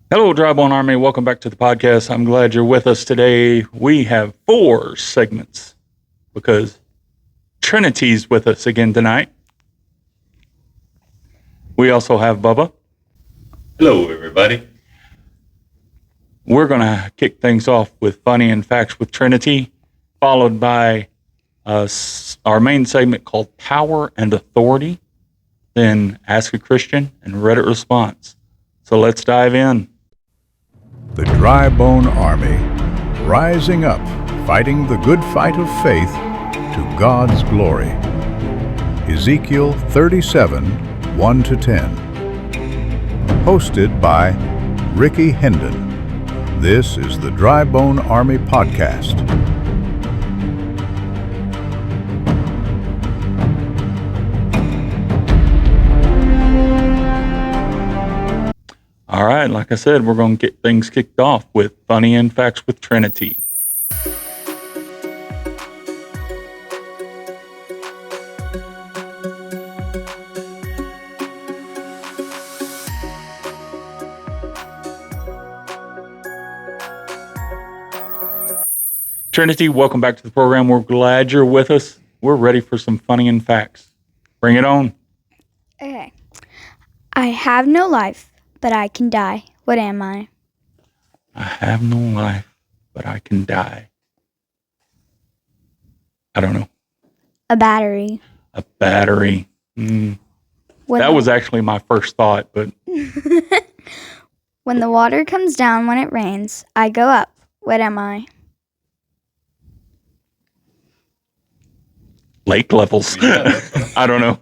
Hello, Dryborn Army. Welcome back to the podcast. I'm glad you're with us today. We have 4 segments because Trinity's with us again tonight. We also have Bubba. Hello, everybody. We're going to kick things off with Funny and Facts with Trinity, followed by our main segment called Power and Authority, then Ask a Christian and Reddit Response. So let's dive in. The Dry Bone Army, rising up, fighting the good fight of faith to God's glory. Ezekiel 37, 1-10. Hosted by Ricky Hendon. This is the Dry Bone Army Podcast. All right, like I said, we're going to get things kicked off with Funny and Facts with Trinity. Trinity, welcome back to the program. We're glad you're with us. We're ready for some Funny and Facts. Bring it on. Okay. I have no life, but I can die. What am I? I have no life, but I can die. I don't know. A battery. A battery. That was actually my first thought, but... When the water comes down when it rains, I go up. What am I? Lake levels. I don't know.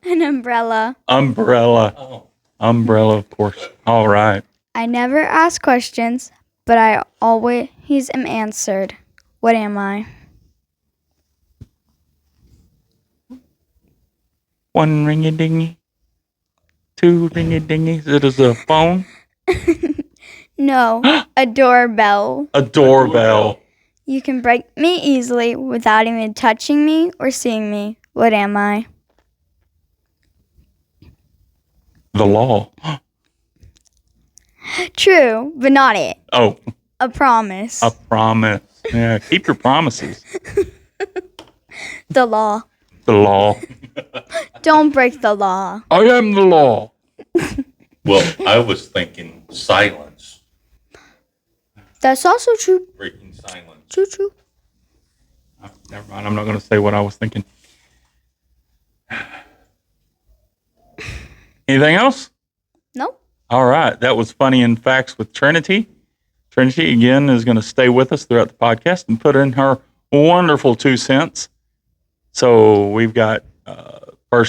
An umbrella. Umbrella. Oh. Umbrella, of course. All right. I never ask questions, but I always am answered. What am I? One ring-a-dingy. 2 ring-a-dingies. It is a phone. No, a doorbell. A doorbell. You can break me easily without even touching me or seeing me. What am I? The law. True, but not it. Oh, A promise. a promise. Yeah, keep your promises. The law. The law. Don't break the law. I am the law. Well, I was thinking silence. That's also true. Breaking silence. True. Oh, never mind. I'm not going to say what I was thinking. Anything else? No? All right. That was Funny and Facts with Trinity. Trinity, again, is going to stay with us throughout the podcast and put in her wonderful 2 cents. So we've got our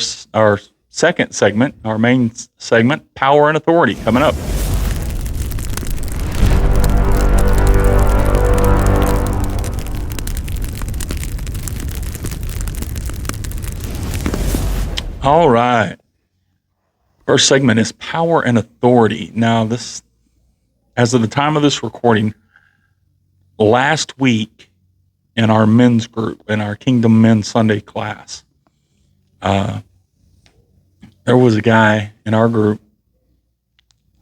second segment, our main segment, Power and Authority, coming up. All right. First segment is Power and Authority. Now, this, as of the time of this recording, last week in our men's group, in our Kingdom Men Sunday class, there was a guy in our group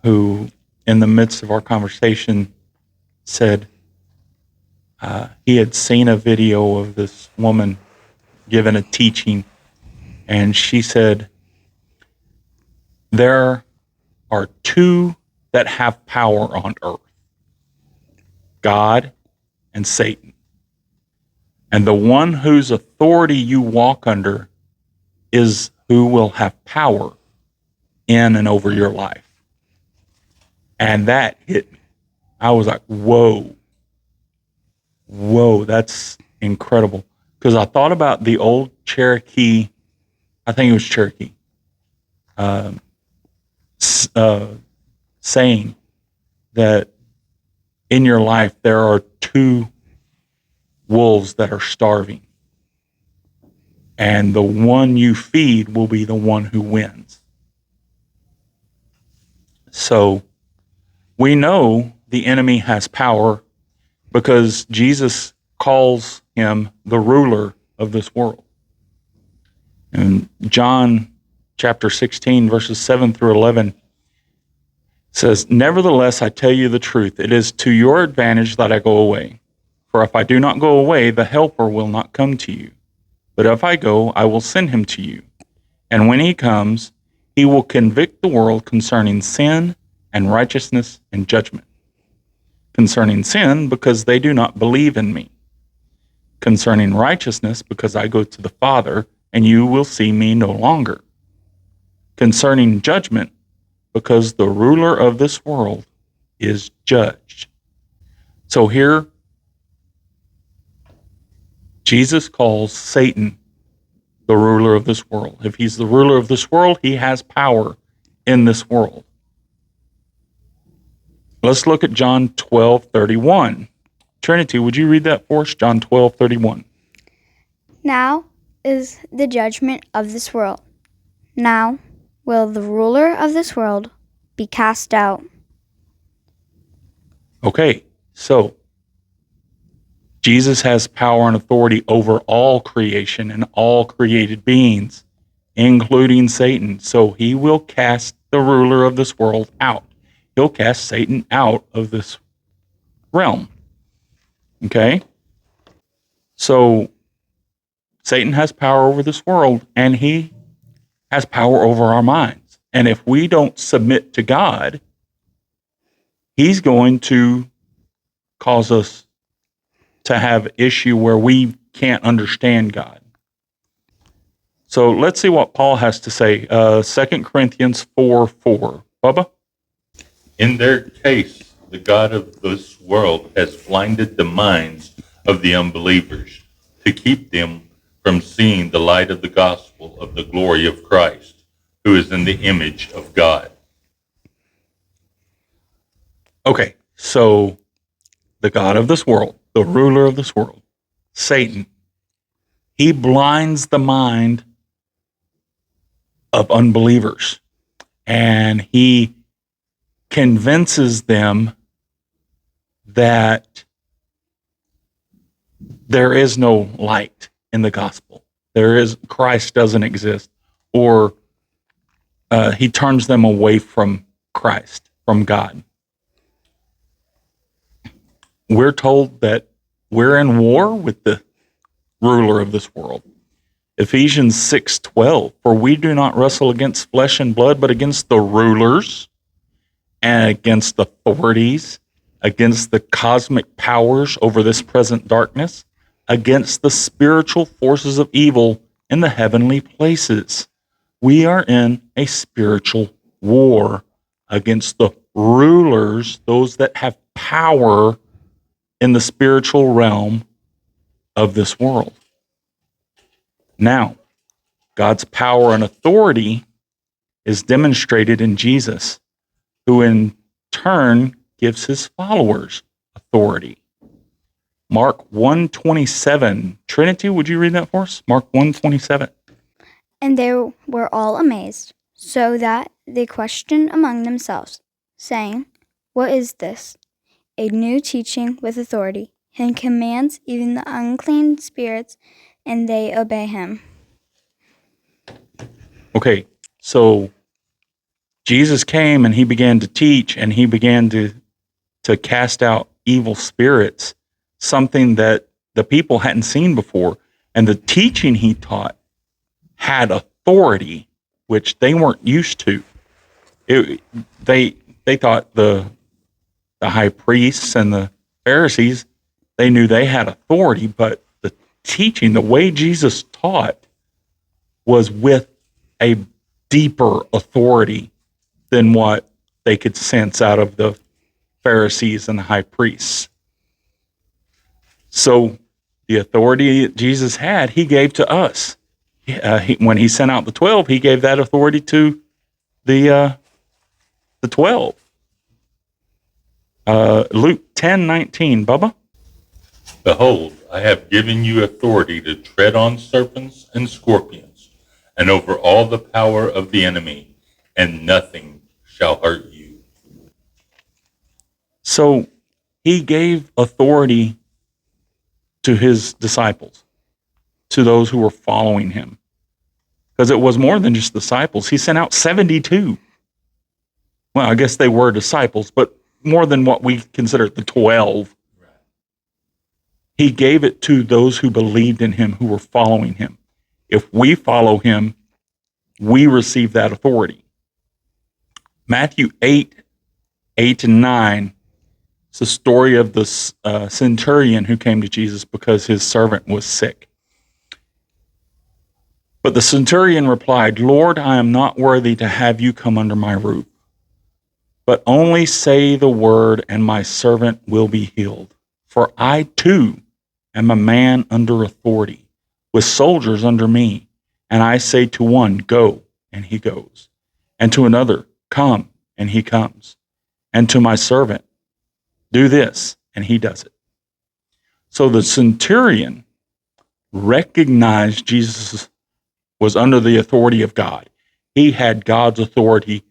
who, in the midst of our conversation, said he had seen a video of this woman giving a teaching, and she said, there are 2 that have power on earth, God and Satan. And the one whose authority you walk under is who will have power in and over your life. And that hit me. I was like, whoa, that's incredible. Because I thought about the old Cherokee, I think it was Cherokee, saying that in your life there are 2 wolves that are starving, and the one you feed will be the one who wins. So we know the enemy has power because Jesus calls him the ruler of this world. In John chapter 16, verses 7 through 11, says, "Nevertheless, I tell you the truth. It is to your advantage that I go away. For if I do not go away, the Helper will not come to you. But if I go, I will send him to you. And when he comes, he will convict the world concerning sin and righteousness and judgment. Concerning sin, because they do not believe in me. Concerning righteousness, because I go to the Father, and you will see me no longer. Concerning judgment, because the ruler of this world is judged." So here, Jesus calls Satan the ruler of this world. If he's the ruler of this world, he has power in this world. Let's look at John 12:31. Trinity, would you read that for us? John 12:31. Now is the judgment of this world. Now will the ruler of this world be cast out. Okay, so Jesus has power and authority over all creation and all created beings, including Satan. So he will cast the ruler of this world out. He'll cast Satan out of this realm. Okay? So Satan has power over this world, and he has power over our minds. And if we don't submit to God, he's going to cause us to have issue where we can't understand God. So let's see what Paul has to say. 2 Corinthians 4:4. Bubba? In their case, the God of this world has blinded the minds of the unbelievers to keep them from seeing the light of the gospel of the glory of Christ, who is in the image of God. Okay, so the God of this world, the ruler of this world, Satan, he blinds the mind of unbelievers, and he convinces them that there is no light in the gospel. Christ doesn't exist, or he turns them away from Christ, from God. We're told that we're in war with the ruler of this world. Ephesians 6:12, "For we do not wrestle against flesh and blood, but against the rulers and against authorities, against the cosmic powers over this present darkness, against the spiritual forces of evil in the heavenly places." We are in a spiritual war against the rulers, those that have power in the spiritual realm of this world. Now, God's power and authority is demonstrated in Jesus, who in turn gives his followers authority. Mark 1:27. Trinity, would you read that for us? Mark 1:27. And they were all amazed, so that they questioned among themselves, saying, "What is this? A new teaching with authority, and commands even the unclean spirits, and they obey him." Okay, so Jesus came and he began to teach, and he began to cast out evil spirits, something that the people hadn't seen before. And the teaching he taught had authority, which they weren't used to. They thought the high priests and the Pharisees, they knew they had authority, but the teaching, the way Jesus taught, was with a deeper authority than what they could sense out of the Pharisees and the high priests. So the authority that Jesus had, he gave to us. When he sent out the 12, he gave that authority to the 12. Luke 10:19. Bubba? Behold, I have given you authority to tread on serpents and scorpions, and over all the power of the enemy, and nothing shall hurt you. So he gave authority to his disciples, to those who were following him. Because it was more than just disciples. He sent out 72. Well, I guess they were disciples, but more than what we consider the 12. Right. He gave it to those who believed in him, who were following him. If we follow him, we receive that authority. Matthew 8 and 9, it's the story of the centurion who came to Jesus because his servant was sick. But the centurion replied, Lord, I am not worthy to have you come under my roof, but only say the word and my servant will be healed. For I too am a man under authority, with soldiers under me. And I say to one, go, and he goes. And to another, come, and he comes. And to my servant, do this, and he does it. So the centurion recognized Jesus was under the authority of God. He had God's authority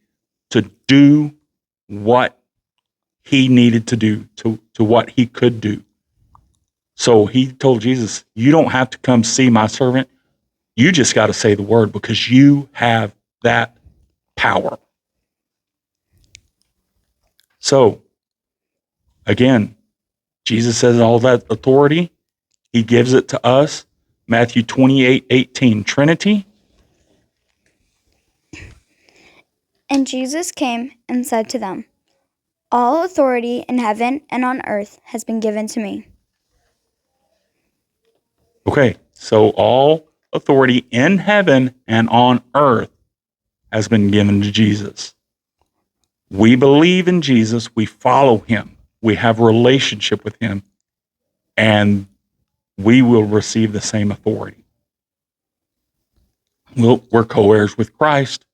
to do what he needed to do, to what he could do. So he told Jesus, you don't have to come see my servant. You just got to say the word because you have that power. So, again, Jesus has all that authority. He gives it to us. Matthew 28:18, Trinity. And Jesus came and said to them, all authority in heaven and on earth has been given to me. Okay, so all authority in heaven and on earth has been given to Jesus. We believe in Jesus. We follow him. We have a relationship with him. And we will receive the same authority. We're co-heirs with Christ,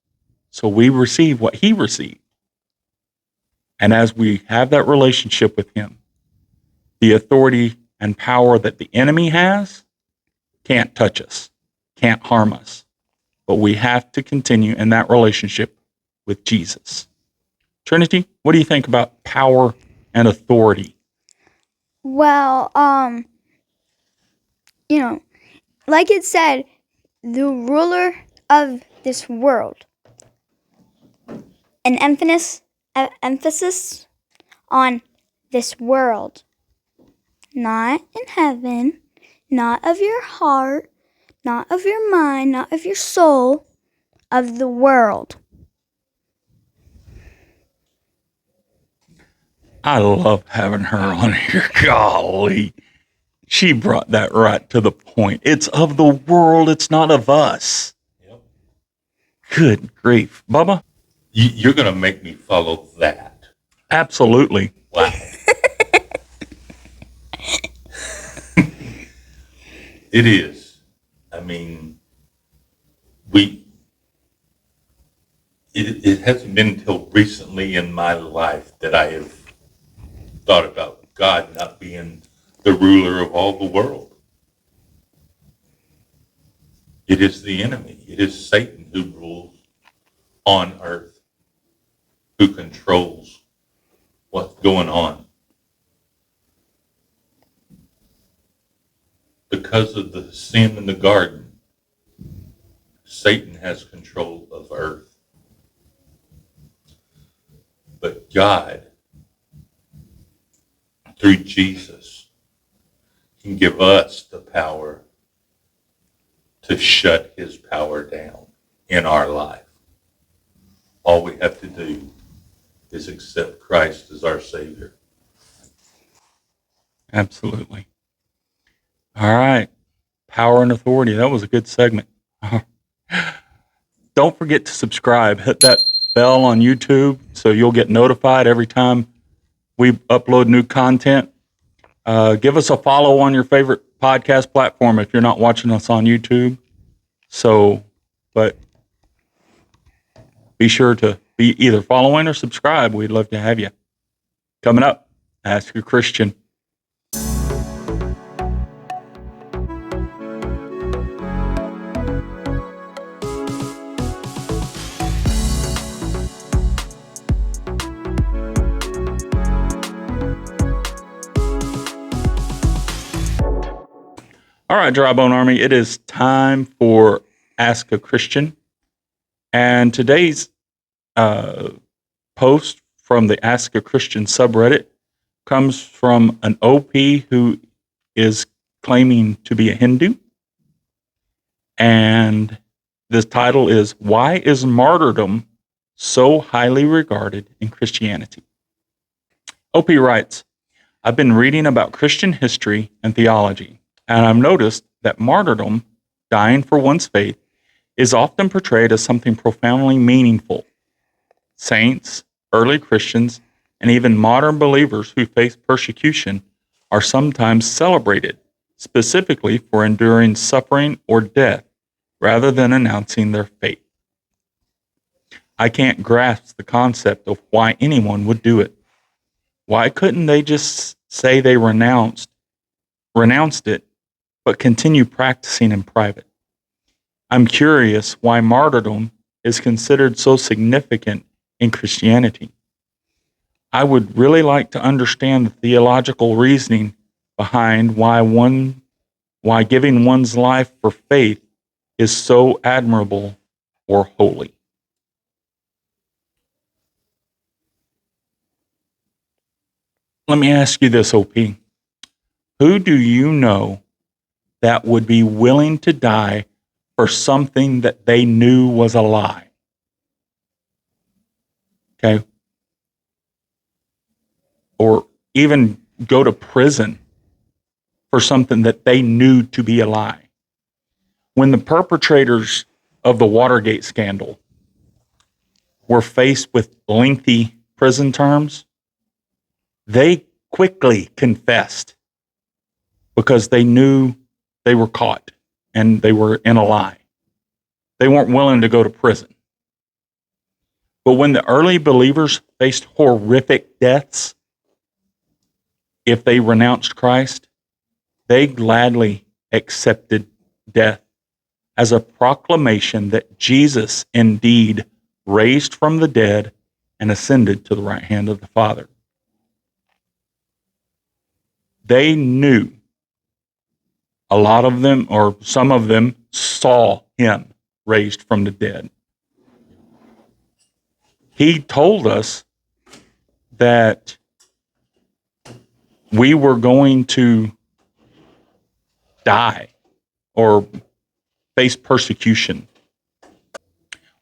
so we receive what he received. And as we have that relationship with him, the authority and power that the enemy has can't touch us, can't harm us. But we have to continue in that relationship with Jesus. Trinity, what do you think about power and authority? Well, like it said, the ruler of this world. An emphasis on this world. Not in heaven, not of your heart, not of your mind, not of your soul, of the world. I love having her on here. Golly. She brought that right to the point. It's of the world. It's not of us. Yep. Good grief. Bubba? You're going to make me follow that. Absolutely. Wow. It is. I mean, it hasn't been until recently in my life that I have thought about God not being the ruler of all the world. It is the enemy. It is Satan who rules on earth, who controls what's going on. Because of the sin in the garden, Satan has control of earth. But God, through Jesus, can give us the power to shut his power down in our life. All we have to do is accept Christ as our Savior. Absolutely. All right. Power and authority. That was a good segment. Don't forget to subscribe. Hit that bell on YouTube so you'll get notified every time we upload new content. Give us a follow on your favorite podcast platform if you're not watching us on YouTube. But be sure to be either following or subscribe. We'd love to have you. Coming up, Ask a Christian. All right, Dry Bone Army, it is time for Ask a Christian. And today's post from the Ask a Christian subreddit comes from an OP who is claiming to be a Hindu. And the title is, Why is Martyrdom So Highly Regarded in Christianity? OP writes, I've been reading about Christian history and theology, and I've noticed that martyrdom, dying for one's faith, is often portrayed as something profoundly meaningful. Saints, early Christians, and even modern believers who face persecution are sometimes celebrated, specifically for enduring suffering or death rather than announcing their faith. I can't grasp the concept of why anyone would do it. Why couldn't they just say they renounced it, but continue practicing in private? I'm curious why martyrdom is considered so significant in Christianity. I would really like to understand the theological reasoning behind why giving one's life for faith is so admirable or holy. Let me ask you this, OP. Who do you know that would be willing to die for something that they knew was a lie? Okay. Or even go to prison for something that they knew to be a lie. When the perpetrators of the Watergate scandal were faced with lengthy prison terms, they quickly confessed because they knew they were caught and they were in a lie. They weren't willing to go to prison. But when the early believers faced horrific deaths, if they renounced Christ, they gladly accepted death as a proclamation that Jesus indeed raised from the dead and ascended to the right hand of the Father. They knew, a lot of them, or some of them, saw him raised from the dead. He told us that we were going to die or face persecution.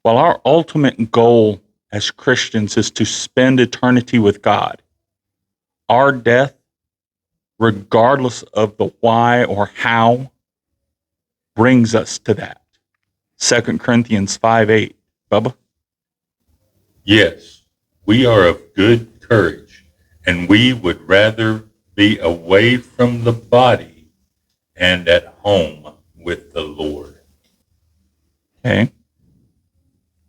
While our ultimate goal as Christians is to spend eternity with God, our death, regardless of the why or how, brings us to that. 2 Corinthians 5:8. Bubba? Yes, we are of good courage, and we would rather be away from the body and at home with the Lord. Okay.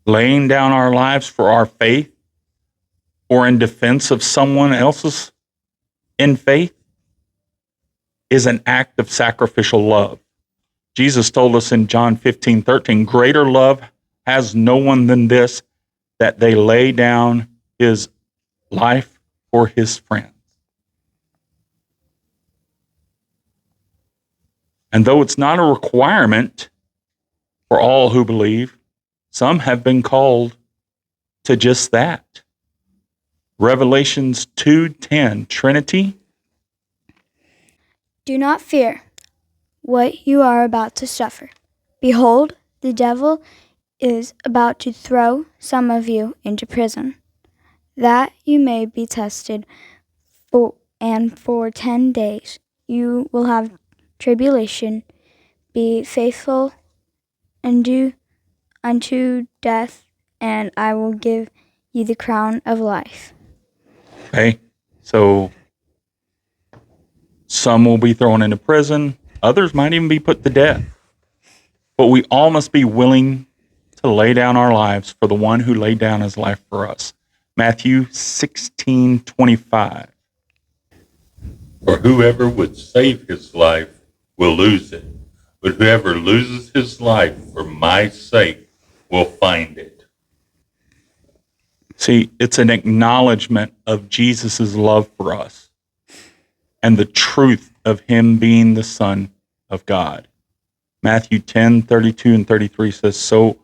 Laying down our lives for our faith or in defense of someone else's in faith is an act of sacrificial love. Jesus told us in John 15:13, greater love has no one than this, that they lay down his life for his friends. And though it's not a requirement for all who believe, some have been called to just that. Revelations 2:10, Trinity. Do not fear what you are about to suffer. Behold, the devil is about to throw some of you into prison, that you may be tested, and for 10 days you will have tribulation. Be faithful unto death, and I will give you the crown of life. Okay, so some will be thrown into prison. Others might even be put to death. But we all must be willing to lay down our lives for the one who laid down his life for us. Matthew 16:25. For whoever would save his life will lose it, but whoever loses his life for my sake will find it. See, it's an acknowledgement of Jesus' love for us and the truth of him being the Son of God. Matthew 10:32 and 33 says, so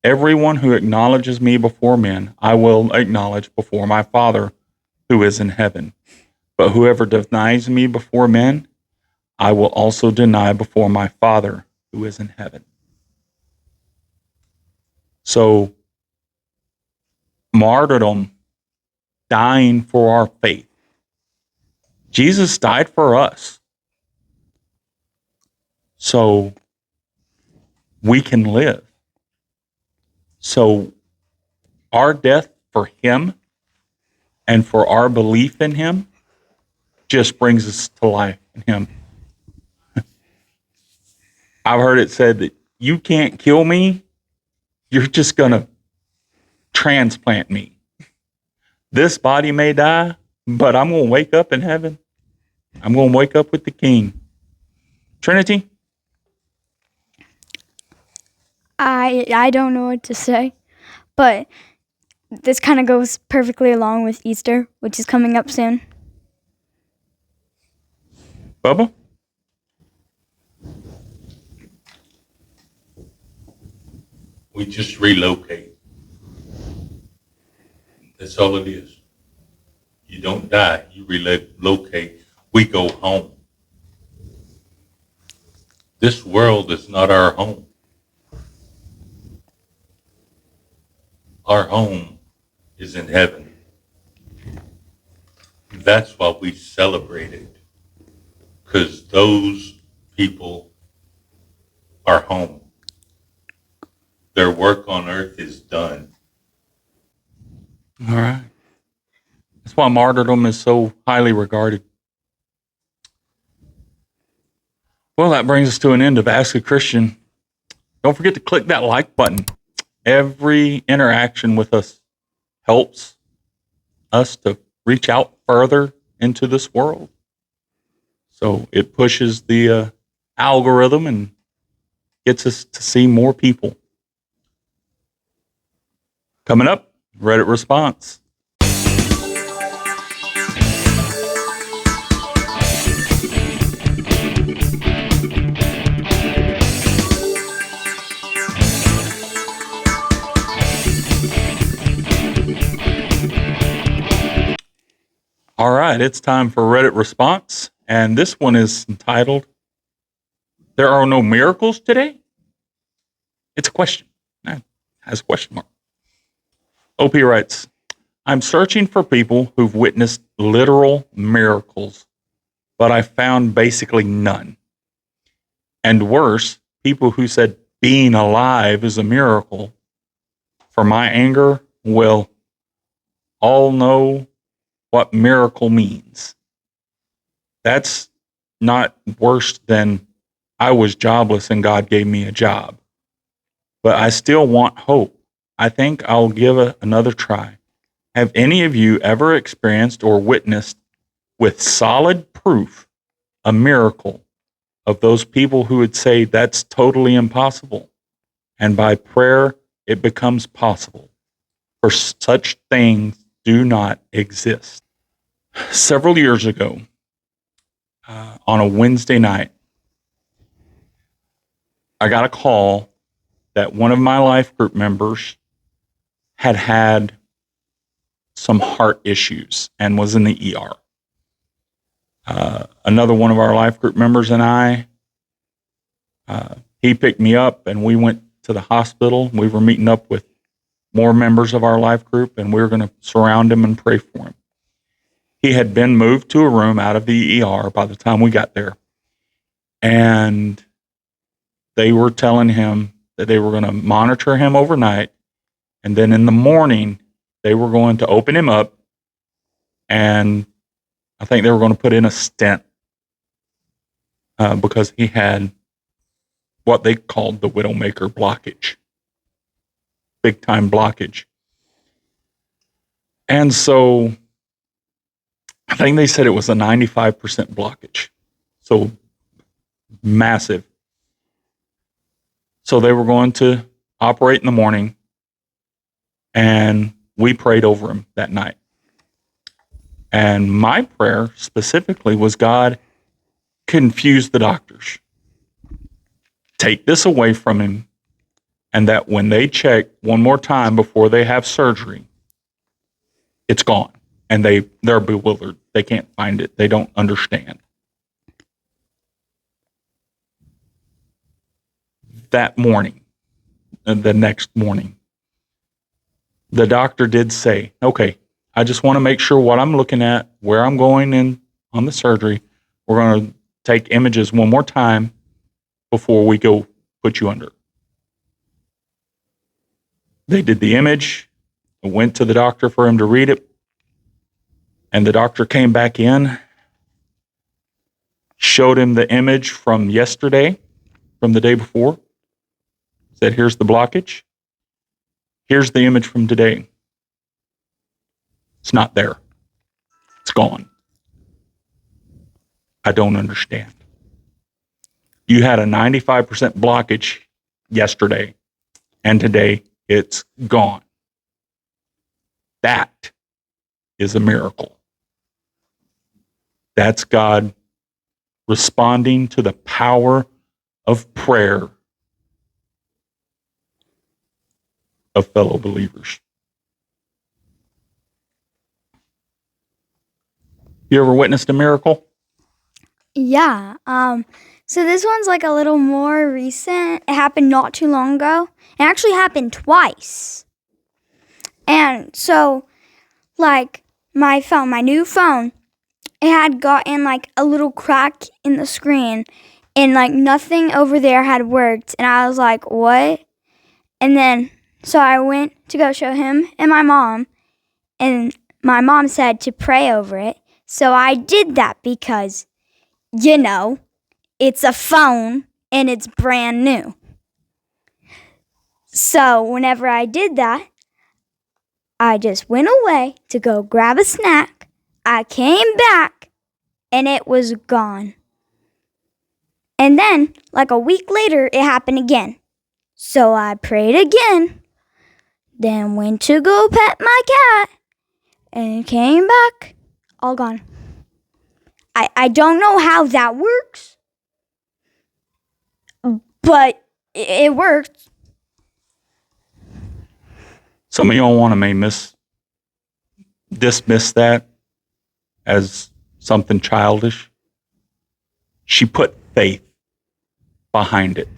Everyone who acknowledges me before men, I will acknowledge before my Father who is in heaven. But whoever denies me before men, I will also deny before my Father who is in heaven. So, martyrdom, dying for our faith. Jesus died for us so we can live. So, our death for him and for our belief in him just brings us to life in him. I've heard it said that you can't kill me, you're just going to transplant me. This body may die, but I'm going to wake up in heaven. I'm going to wake up with the King. Trinity? I don't know what to say, but this kind of goes perfectly along with Easter, which is coming up soon. Bubba? We just relocate. That's all it is. You don't die, you relocate. We go home. This world is not our home. Our home is in heaven. That's why we celebrate it, because those people are home. Their work on earth is done. All right. That's why martyrdom is so highly regarded. Well, that brings us to an end of Ask a Christian. Don't forget to click that like button. Every interaction with us helps us to reach out further into this world. So it pushes the algorithm and gets us to see more people. Coming up, Reddit response. All right, it's time for Reddit response. And this one is entitled, There Are No Miracles Today? It's a question. It has a question mark. OP writes, I'm searching for people who've witnessed literal miracles, but I found basically none. And worse, people who said being alive is a miracle. For my anger, well, all know what miracle means. That's not worse than I was jobless and God gave me a job. But I still want hope. I think I'll give another try. Have any of you ever experienced or witnessed with solid proof a miracle of those people who would say that's totally impossible? And by prayer, it becomes possible. For such things do not exist. Several years ago, on a Wednesday night, I got a call that one of my life group members had some heart issues and was in the ER. Another one of our life group members and I, he picked me up and we went to the hospital. We were meeting up with more members of our life group and we were going to surround him and pray for him. He had been moved to a room out of the ER by the time we got there. And they were telling him that they were going to monitor him overnight. And then in the morning, they were going to open him up. And I think they were going to put in a stent because he had what they called the widowmaker blockage, big time blockage. And so I think they said it was a 95% blockage. So massive. So they were going to operate in the morning, and we prayed over him that night. And my prayer specifically was, God, confuse the doctors. Take this away from him. and that when they check one more time before they have surgery, it's gone. And they're bewildered. They can't find it. They don't understand. That morning, the next morning, the doctor did say, okay, I just want to make sure what I'm looking at, where I'm going in on the surgery, we're going to take images one more time before we go put you under. They did the image, went to the doctor for him to read it, and the doctor came back in, showed him the image from yesterday, from the day before, said, here's the blockage. Here's the image from today. It's not there. It's gone. I don't understand. You had a 95% blockage yesterday, and today it's gone. That is a miracle. That's God responding to the power of prayer of fellow believers. You ever witnessed a miracle? Yeah. So this one's like a little more recent. It happened not too long ago. It actually happened twice. And so, like, my new phone, it had gotten like a little crack in the screen, and like nothing over there had worked. And I was like, what? And then, so I went to go show him and my mom, and my mom said to pray over it. So I did that because, it's a phone and it's brand new. So whenever I did that, I just went away to go grab a snack. I came back and it was gone. And then, like a week later, it happened again. So I prayed again, then went to go pet my cat, and it came back, all gone. I don't know how that works, but it worked. Some of y'all want to dismiss that as something childish. She put faith behind it.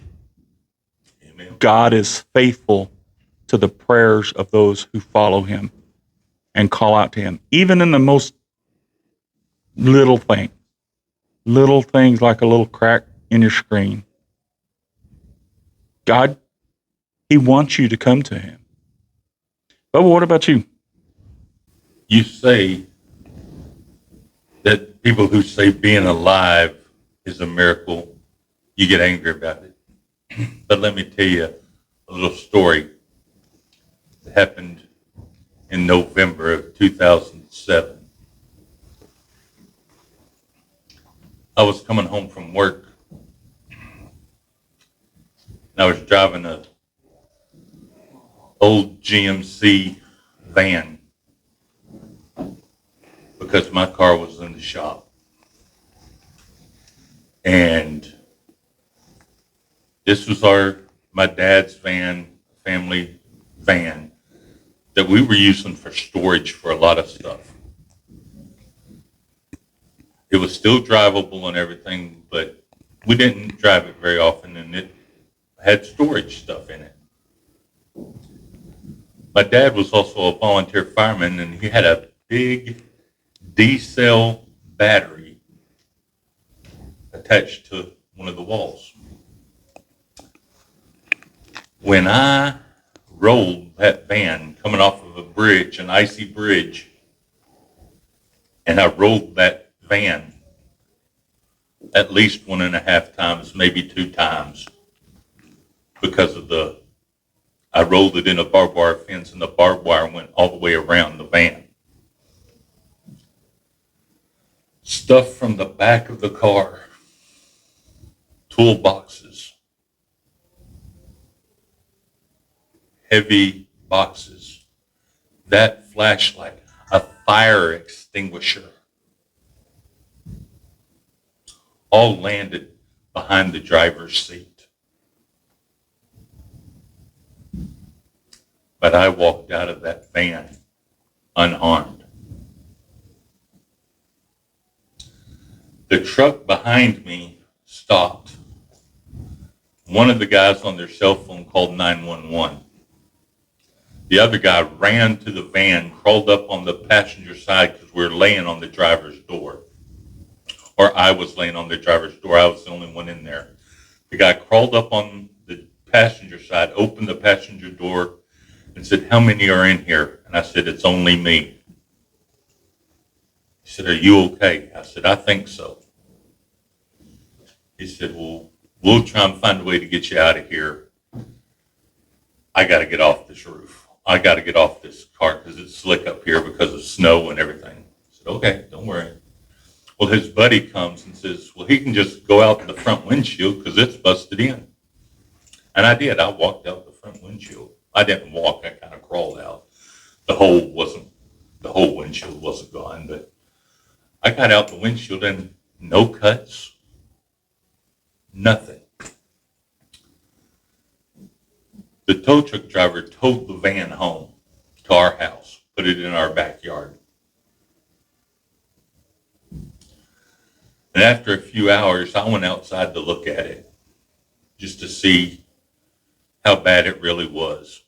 Amen. God is faithful to the prayers of those who follow him and call out to him, even in the most little things like a little crack in your screen. God, he wants you to come to him. Bubba, what about you? You say that people who say being alive is a miracle, you get angry about it. But let me tell you a little story that happened in November of 2007. I was coming home from work, and I was driving a old GMC van because my car was in the shop. And this was my dad's van, family van, that we were using for storage for a lot of stuff. It was still drivable and everything, but we didn't drive it very often, and it had storage stuff in it. My dad was also a volunteer fireman, and he had a big D-cell battery attached to one of the walls. When I rolled that van coming off of a bridge, an icy bridge, and I rolled that van at least 1.5 times, maybe 2 times, because of I rolled it in a barbed wire fence, and the barbed wire went all the way around the van. Stuff from the back of the car, toolboxes, heavy boxes, that flashlight, a fire extinguisher, all landed behind the driver's seat. But I walked out of that van unharmed. The truck behind me stopped. One of the guys on their cell phone called 911. The other guy ran to the van, crawled up on the passenger side because we were laying on the driver's door. Or I was laying on the driver's door. I was the only one in there. The guy crawled up on the passenger side, opened the passenger door, and said, "How many are in here?" And I said, "It's only me." He said, "Are you okay?" I said, "I think so." He said, "Well, we'll try and find a way to get you out of here. I got to get off this roof. I got to get off this car because it's slick up here because of snow and everything." I said, "Okay, don't worry." Well, his buddy comes and says, "Well, he can just go out the front windshield because it's busted in." And I did. I walked out the front windshield. I didn't walk. I kind of crawled out. The whole windshield wasn't gone, but I got out the windshield and no cuts, nothing. The tow truck driver towed the van home to our house, put it in our backyard. And after a few hours, I went outside to look at it just to see how bad it really was.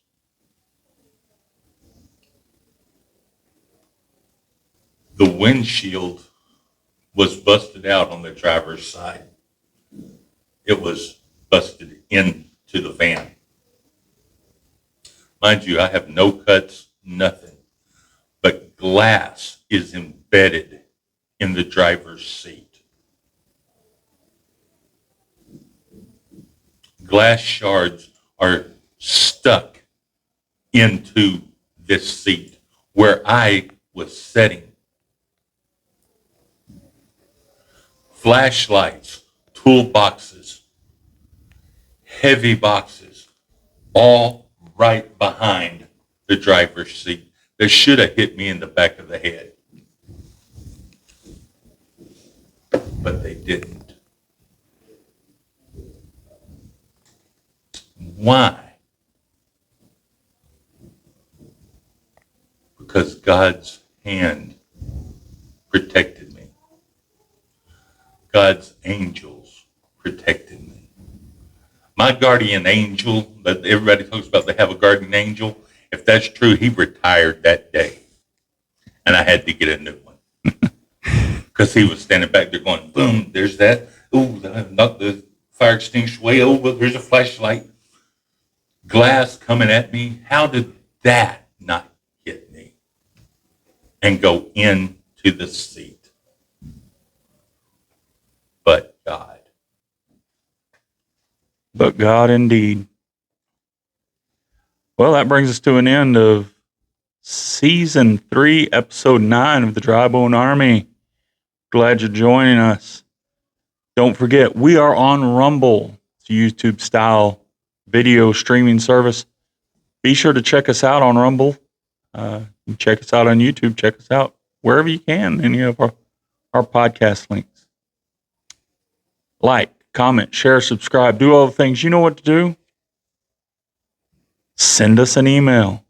The windshield was busted out on the driver's side. It was busted into the van. Mind you, I have no cuts, nothing, but glass is embedded in the driver's seat. Glass shards are stuck into this seat where I was sitting. Flashlights, toolboxes, heavy boxes, all right behind the driver's seat. They should have hit me in the back of the head, but they didn't. Why? Because God's hand protected me. God's angels protected me. My guardian angel, that everybody talks about, they have a guardian angel. If that's true, he retired that day. And I had to get a new one. Because he was standing back there going, boom, there's that. Ooh, I knocked the fire extinguisher way over. There's a flashlight. Glass coming at me. How did that not hit me and go into the seat? But God. But God indeed. Well, that brings us to an end of Season 3, Episode 9 of the Dry Bone Army. Glad you're joining us. Don't forget, we are on Rumble. It's a YouTube-style video streaming service. Be sure to check us out on Rumble. You can check us out on YouTube. Check us out wherever you can, any of our podcast links. Like, comment, share, subscribe, do all the things. You know what to do. Send us an email.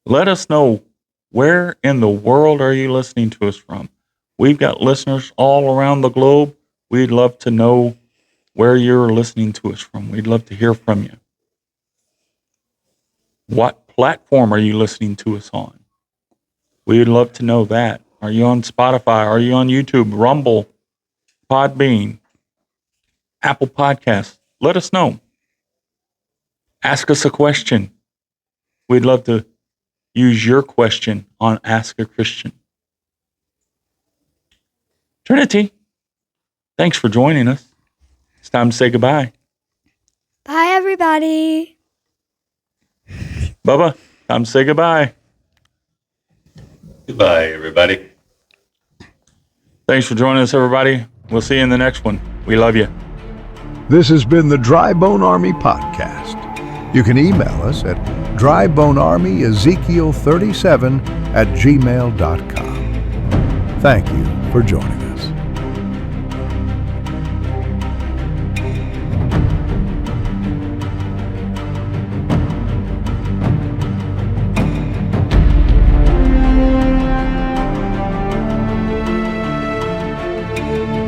Let us know, where in the world are you listening to us from? We've got listeners all around the globe. We'd love to know where you're listening to us from. We'd love to hear from you. What platform are you listening to us on? We'd love to know that. Are you on Spotify? Are you on YouTube, Rumble, Podbean, Apple Podcasts? Let us know. Ask us a question. We'd love to use your question on Ask a Christian. Trinity, thanks for joining us. It's time to say goodbye. Bye, everybody. Bubba, time to say goodbye. Goodbye, everybody. Thanks for joining us, everybody. We'll see you in the next one. We love you. This has been the Dry Bone Army Podcast. You can email us at drybonearmyezekiel37@gmail.com. Thank you for joining us. Amen.